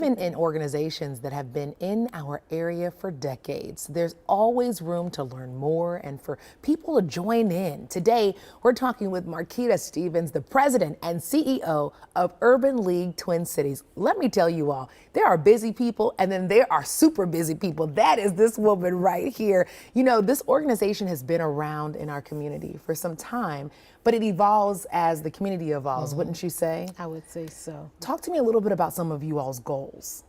Been in organizations that have been in our area for decades. There's always room to learn more and for people to join in. Today, we're talking with Marquita Stevens, the president and CEO of Urban League Twin Cities. Let me tell you all, there are busy people and then there are super busy people. That is this woman right here. You know, this organization has been around in our community for some time, but it evolves as the community evolves, wouldn't you say? I would say so. Talk to me a little bit about some of you all's goals.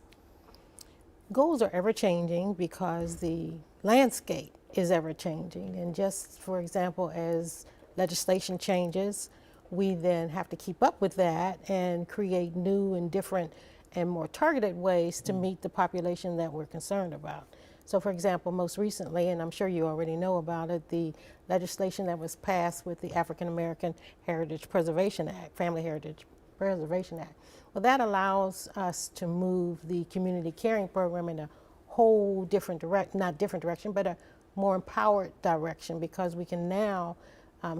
Goals are ever changing because the landscape is ever changing. And just for example, as legislation changes, we then have to keep up with that and create new and different and more targeted ways to meet the population that we're concerned about. So for example, most recently, and I'm sure you already know about it, the legislation that was passed with the African American Heritage Preservation Act, Family Heritage Preservation Act. Well, that allows us to move the community caring program in a whole different direction, but a more empowered direction, because we can now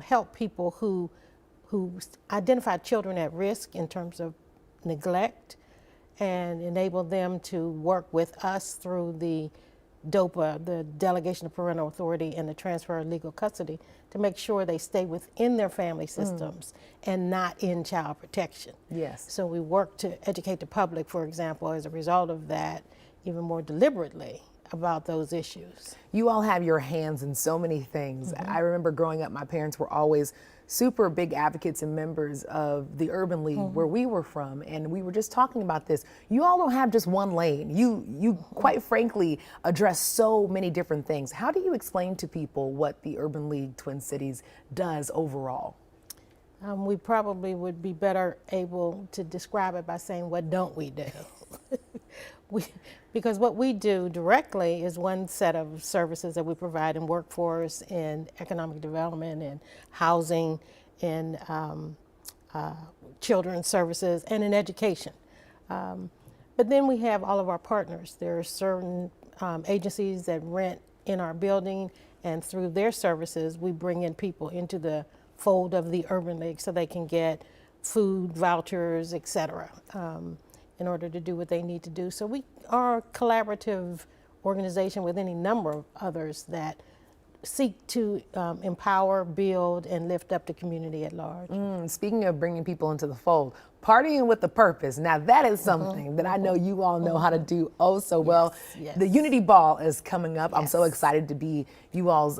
help people who identify children at risk in terms of neglect and enable them to work with us through the DOPA, the Delegation of Parental Authority, and the transfer of legal custody to make sure they stay within their family systems and not in child protection. Yes. So we work to educate the public, for example, as a result of that, even more deliberately about those issues. You all have your hands in so many things. I remember growing up, my parents were always super big advocates and members of the Urban League where we were from, and we were just talking about this. You all don't have just one lane. You quite frankly address so many different things. How do you explain to people what the Urban League Twin Cities does overall? We probably would be better able to describe it by saying, what don't we do? Because what we do directly is one set of services that we provide in workforce, in economic development, in housing, in children's services, and in education. But then we have all of our partners. There are certain agencies that rent in our building, and through their services, we bring in people into the fold of the Urban League so they can get food, vouchers, et cetera, in order to do what they need to do. So we are a collaborative organization with any number of others that seek to empower, build, and lift up the community at large. Speaking of bringing people into the fold, partying with a purpose. Now that is something that I know you all know how to do oh so well. Yes. The Unity Ball is coming up. I'm so excited to be you all's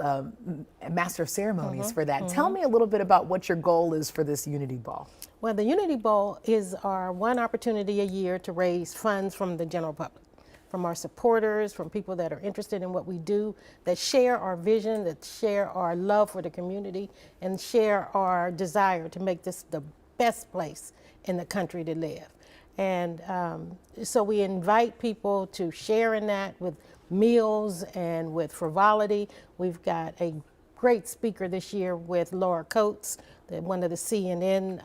master of ceremonies for that. Tell me a little bit about what your goal is for this Unity Ball. Well, the Unity Ball is our one opportunity a year to raise funds from the general public, from our supporters, from people that are interested in what we do, that share our vision, that share our love for the community, and share our desire to make this the best place in the country to live. And so we invite people to share in that with meals and with frivolity. We've got a great speaker this year with Laura Coates, one of the CNN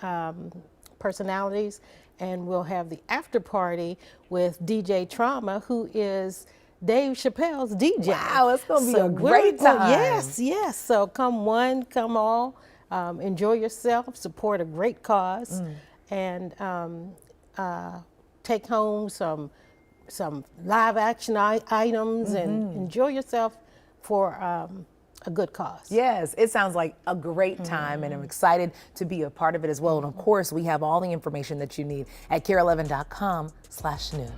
personalities, and we'll have the after party with DJ Trauma, who is Dave Chappelle's DJ. Wow, it's going to be a great time. Yes, yes. So come one, come all, enjoy yourself, support a great cause, and take home some live action items and enjoy yourself for a good cause. Yes, it sounds like a great time, and I'm excited to be a part of it as well. And of course, we have all the information that you need at KARE11.com/noon.